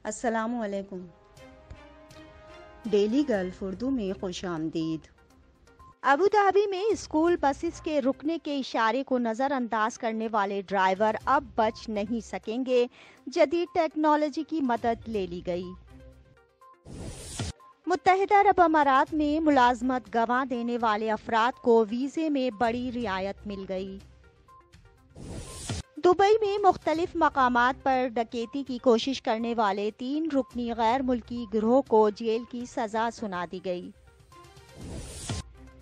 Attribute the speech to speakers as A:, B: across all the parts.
A: السلام علیکم۔ Daily golf Urdu میں خوش آمدید۔
B: ابوظہبی میں اسکول بسز کے رکنے کے اشارے کو نظر انداز کرنے والے ڈرائیور اب بچ نہیں سکیں گے، جدید ٹیکنالوجی کی مدد لے لی گئی۔ متحدہ عرب امارات میں ملازمت گنوا دینے والے افراد کو ویزے میں بڑی رعایت مل گئی۔ دبئی میں مختلف مقامات پر ڈکیتی کی کوشش کرنے والے 3 رکنی غیر ملکی گروہ کو جیل کی سزا سنا دی گئی۔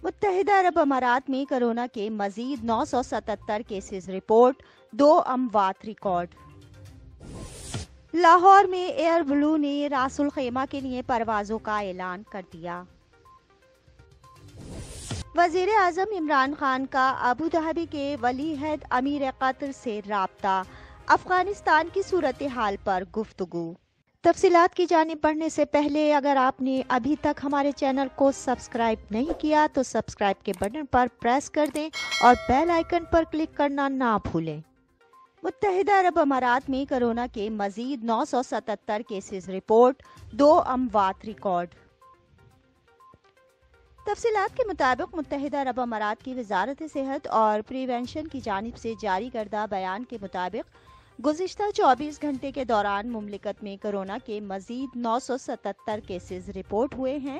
B: متحدہ عرب امارات میں کورونا کے مزید 977 کیسز رپورٹ، 2 اموات ریکارڈ۔ لاہور میں ایئر بلو نے راس الخیمہ کے لیے پروازوں کا اعلان کر دیا۔ وزیر اعظم عمران خان کا ابوظہبی کے ولی عہد امیر قطر سے رابطہ، افغانستان کی صورتحال پر گفتگو۔ تفصیلات کی جانب بڑھنے سے پہلے اگر آپ نے ابھی تک ہمارے چینل کو سبسکرائب نہیں کیا تو سبسکرائب کے بٹن پر پریس کر دیں اور بیل آئیکن پر کلک کرنا نہ بھولیں۔ متحدہ عرب امارات میں کورونا کے مزید 977 کیسز رپورٹ، 2 اموات ریکارڈ۔ تفصیلات کے مطابق متحدہ عرب امارات کی وزارت صحت اور پریونشن کی جانب سے جاری کردہ بیان کے مطابق گزشتہ 24 گھنٹے کے دوران مملکت میں کورونا کے مزید 977 کیسز رپورٹ ہوئے ہیں،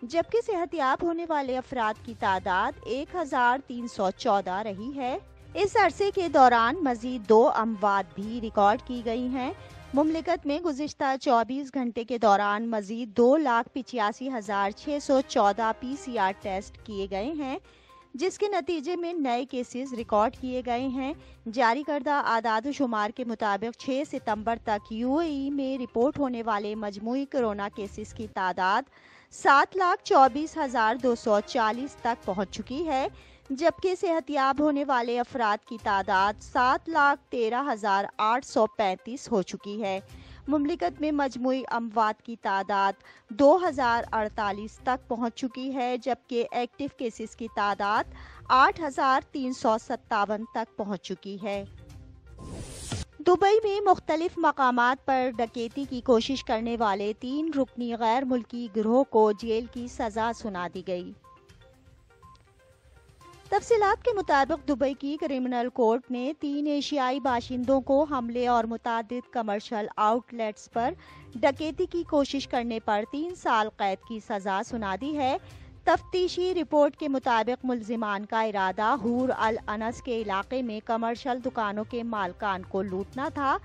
B: جبکہ صحت یاب ہونے والے افراد کی تعداد 1314 رہی ہے۔ اس عرصے کے دوران مزید 2 اموات بھی ریکارڈ کی گئی ہیں۔ مملکت میں گزشتہ 24 گھنٹے کے دوران مزید 2,85,614 PCR ٹیسٹ کیے گئے ہیں، جس کے نتیجے میں نئے کیسز ریکارڈ کیے گئے ہیں۔ جاری کردہ اعداد و شمار کے مطابق 6 ستمبر تک UAE میں رپورٹ ہونے والے مجموعی کورونا کیسز کی تعداد 7,24,240 تک پہنچ چکی ہے، جبکہ صحت یاب ہونے والے افراد کی تعداد 7,13,835 ہو چکی ہے۔ مملکت میں مجموعی اموات کی تعداد 2,048 تک پہنچ چکی ہے، جبکہ ایکٹیو کیسز کی تعداد 8,357 تک پہنچ چکی ہے۔ دبئی میں مختلف مقامات پر ڈکیتی کی کوشش کرنے والے 3 رکنی غیر ملکی گروہ کو جیل کی سزا سنا دی گئی۔ تفصیلات کے مطابق دبئی کی کرمنل کورٹ نے 3 ایشیائی باشندوں کو حملے اور متعدد کمرشل آؤٹ لیٹس پر ڈکیتی کی کوشش کرنے پر 3 سال قید کی سزا سنا دی ہے۔ تفتیشی رپورٹ کے مطابق ملزمان کا ارادہ حور الانس کے علاقے میں کمرشل دکانوں کے مالکان کو لوٹنا تھا،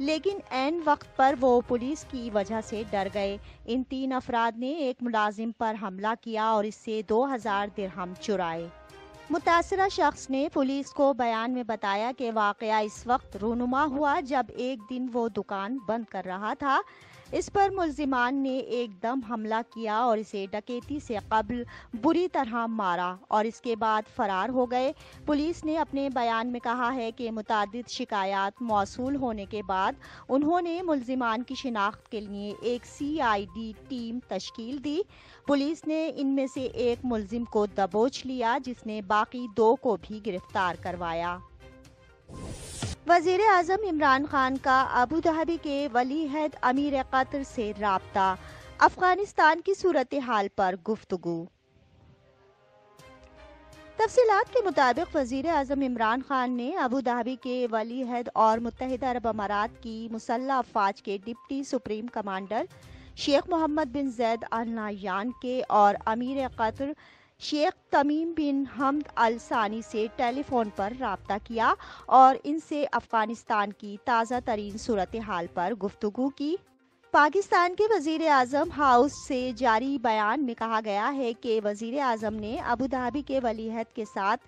B: لیکن عین وقت پر وہ پولیس کی وجہ سے ڈر گئے۔ ان 3 افراد نے ایک ملازم پر حملہ کیا اور اس سے 2,000 درہم چرائے۔ متاثرہ شخص نے پولیس کو بیان میں بتایا کہ واقعہ اس وقت رونما ہوا جب ایک دن وہ دکان بند کر رہا تھا۔ اس پر ملزمان نے ایک دم حملہ کیا اور اسے ڈکیتی سے قبل بری طرح مارا اور اس کے بعد فرار ہو گئے۔ پولیس نے اپنے بیان میں کہا ہے کہ متعدد شکایات موصول ہونے کے بعد انہوں نے ملزمان کی شناخت کے لیے ایک CID ٹیم تشکیل دی۔ پولیس نے ان میں سے ایک ملزم کو دبوچ لیا، جس نے باقی 2 کو بھی گرفتار کروایا۔ وزیر اعظم عمران خان کا ابوظہبی کے ولی عہد امیر قطر سے رابطہ، افغانستان کی صورتحال پر گفتگو۔ تفصیلات کے مطابق وزیر اعظم عمران خان نے ابوظہبی کے ولی عہد اور متحدہ عرب امارات کی مسلح افواج کے ڈپٹی سپریم کمانڈر شیخ محمد بن زید ال نہیان کے اور امیر قطر شیخ تمیم بن حمد ال ثانی سے ٹیلی فون پر رابطہ کیا اور ان سے افغانستان کی تازہ ترین صورتحال پر گفتگو کی۔ پاکستان کے وزیر اعظم ہاؤس سے جاری بیان میں کہا گیا ہے کہ وزیر اعظم نے ابوظہبی کے ولی عہد کے ساتھ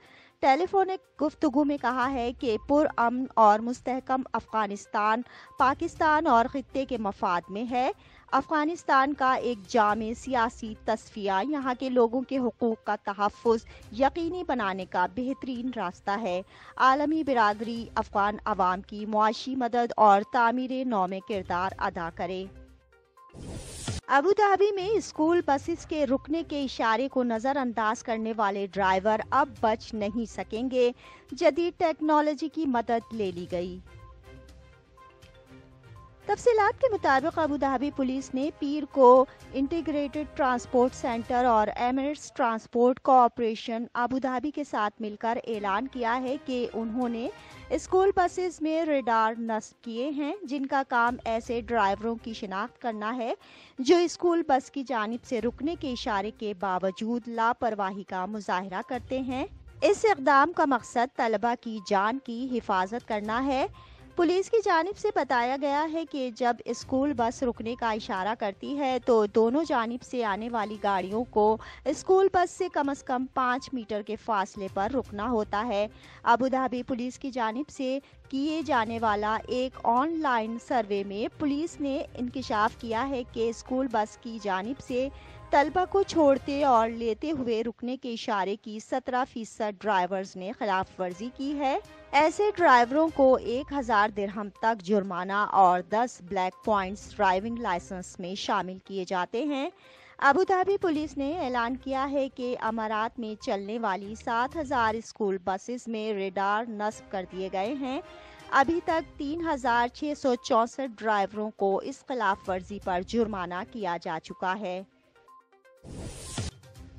B: ٹیلی فونک گفتگو میں کہا ہے کہ پرامن اور مستحکم افغانستان پاکستان اور خطے کے مفاد میں ہے۔ افغانستان کا ایک جامع سیاسی تصفیہ یہاں کے لوگوں کے حقوق کا تحفظ یقینی بنانے کا بہترین راستہ ہے۔ عالمی برادری افغان عوام کی معاشی مدد اور تعمیر نو میں کردار ادا کرے۔ ابوظہبی میں اسکول بسز کے رکنے کے اشارے کو نظر انداز کرنے والے ڈرائیور اب بچ نہیں سکیں گے، جدید ٹیکنالوجی کی مدد لے لی گئی۔ تفصیلات کے مطابق ابوظہبی پولیس نے پیر کو انٹیگریٹڈ ٹرانسپورٹ سینٹر اور ایمریٹس ٹرانسپورٹ کوآپریشن ابوظہبی کے ساتھ مل کر اعلان کیا ہے کہ انہوں نے اسکول بسز میں ریڈار نصب کیے ہیں، جن کا کام ایسے ڈرائیوروں کی شناخت کرنا ہے جو اسکول بس کی جانب سے رکنے کے اشارے کے باوجود لاپرواہی کا مظاہرہ کرتے ہیں۔ اس اقدام کا مقصد طلبہ کی جان کی حفاظت کرنا ہے۔ پولیس کی جانب سے بتایا گیا ہے کہ جب اسکول بس رکنے کا اشارہ کرتی ہے تو دونوں جانب سے آنے والی گاڑیوں کو اسکول بس سے کم از کم 5 میٹر کے فاصلے پر رکنا ہوتا ہے۔ ابوظہبی پولیس کی جانب سے کیے جانے والا ایک آن لائن سروے میں پولیس نے انکشاف کیا ہے کہ اسکول بس کی جانب سے طلبہ کو چھوڑتے اور لیتے ہوئے رکنے کے اشارے کی 17% ڈرائیورز نے خلاف ورزی کی ہے۔ ایسے ڈرائیوروں کو 1000 درہم تک جرمانہ اور 10 بلیک پوائنٹس ڈرائیونگ لائسنس میں شامل کیے جاتے ہیں۔ ابوظہبی پولیس نے اعلان کیا ہے کہ امارات میں چلنے والی 7000 اسکول بسز میں ریڈار نصب کر دیے گئے ہیں۔ ابھی تک 3664 ڈرائیوروں کو اس خلاف ورزی پر جرمانہ کیا جا چکا ہے۔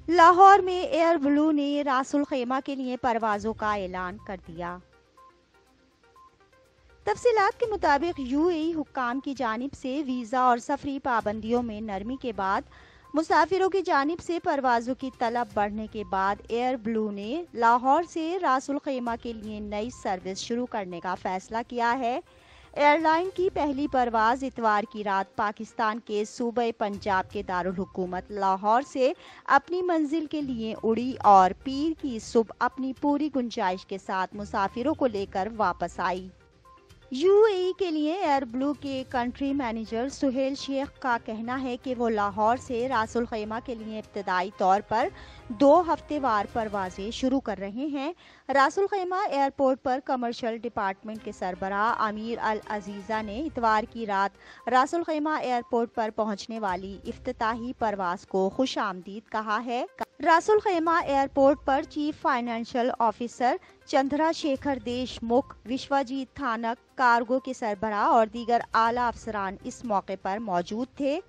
B: لاہور میں ایئر بلو نے راس الخیمہ کے لیے پروازوں کا اعلان کر دیا۔ تفصیلات کے مطابق یو اے ای حکام کی جانب سے ویزا اور سفری پابندیوں میں نرمی کے بعد مسافروں کی جانب سے پروازوں کی طلب بڑھنے کے بعد ایئر بلو نے لاہور سے راس الخیمہ کے لیے نئی سروس شروع کرنے کا فیصلہ کیا ہے۔ ایئر لائن کی پہلی پرواز اتوار کی رات پاکستان کے صوبہ پنجاب کے دارالحکومت لاہور سے اپنی منزل کے لیے اڑی اور پیر کی صبح اپنی پوری گنجائش کے ساتھ مسافروں کو لے کر واپس آئی۔ یو اے ای کے لیے ایئر بلو کے کنٹری مینیجر سہیل شیخ کا کہنا ہے کہ وہ لاہور سے راس الخیمہ کے لیے ابتدائی طور پر 2 ہفتے وار پروازیں شروع کر رہے ہیں۔ راس الخیمہ ایئرپورٹ پر کمرشل ڈپارٹمنٹ کے سربراہ امیر العزیزہ نے اتوار کی رات راس الخیمہ ایئرپورٹ پر پہنچنے والی افتتاحی پرواز کو خوش آمدید کہا ہے۔ راس الخیمہ ایئرپورٹ پر chief financial officer Chandra Shekhar Deshmukh, وشواجیت تھانک، cargo کے سربراہ اور دیگر اعلیٰ افسران اس موقع پر موجود تھے۔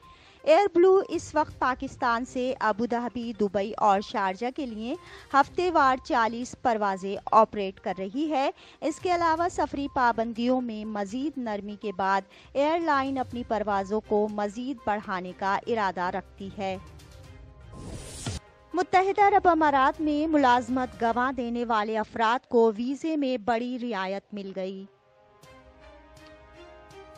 B: ایئر بلو اس وقت پاکستان سے ابوظہبی، دبئی اور شارجہ کے لیے ہفتے وار 40 پروازیں آپریٹ کر رہی ہے۔ اس کے علاوہ سفری پابندیوں میں مزید نرمی کے بعد ایئر لائن اپنی پروازوں کو مزید بڑھانے کا ارادہ رکھتی ہے۔ متحدہ عرب امارات میں ملازمت گنوا دینے والے افراد کو ویزے میں بڑی رعایت مل گئی۔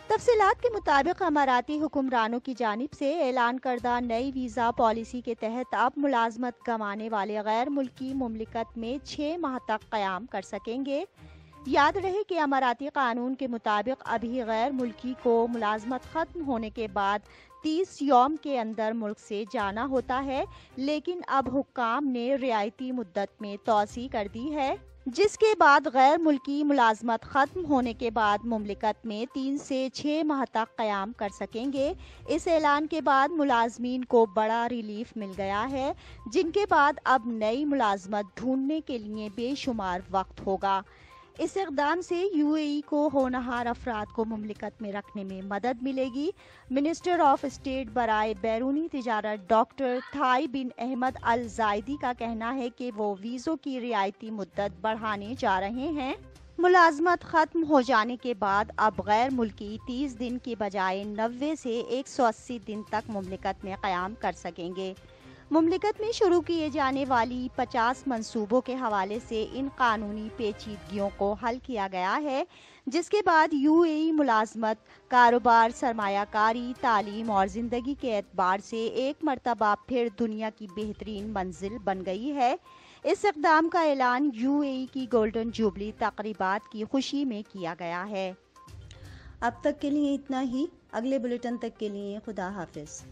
B: تفصیلات کے مطابق اماراتی حکمرانوں کی جانب سے اعلان کردہ نئی ویزا پالیسی کے تحت اب ملازمت گنوانے والے غیر ملکی مملکت میں 6 ماہ تک قیام کر سکیں گے۔ یاد رہے کہ اماراتی قانون کے مطابق ابھی غیر ملکی کو ملازمت ختم ہونے کے بعد 30 یوم کے اندر ملک سے جانا ہوتا ہے، لیکن اب حکام نے رعایتی مدت میں توسیع کر دی ہے، جس کے بعد غیر ملکی ملازمت ختم ہونے کے بعد مملکت میں 3 سے 6 ماہ تک قیام کر سکیں گے۔ اس اعلان کے بعد ملازمین کو بڑا ریلیف مل گیا ہے، جن کے بعد اب نئی ملازمت ڈھونڈنے کے لیے بے شمار وقت ہوگا۔ اس اقدام سے یو اے ای کو ہونہار افراد کو مملکت میں رکھنے میں مدد ملے گی۔ منسٹر آف اسٹیٹ برائے بیرونی تجارت ڈاکٹر تھائی بن احمد الزائدی کا کہنا ہے کہ وہ ویزوں کی رعایتی مدت بڑھانے جا رہے ہیں۔ ملازمت ختم ہو جانے کے بعد اب غیر ملکی 30 دن کی بجائے 90 سے 180 دن تک مملکت میں قیام کر سکیں گے۔ مملکت میں شروع کیے جانے والی 50 منصوبوں کے حوالے سے ان قانونی پیچیدگیوں کو حل کیا گیا ہے، جس کے بعد یو اے ای ملازمت، کاروبار، سرمایہ کاری، تعلیم اور زندگی کے اعتبار سے ایک مرتبہ پھر دنیا کی بہترین منزل بن گئی ہے۔ اس اقدام کا اعلان یو اے ای کی گولڈن جوبلی تقریبات کی خوشی میں کیا گیا ہے۔
A: اب تک کے لیے اتنا ہی۔ اگلے بلیٹن تک کے لیے خدا حافظ۔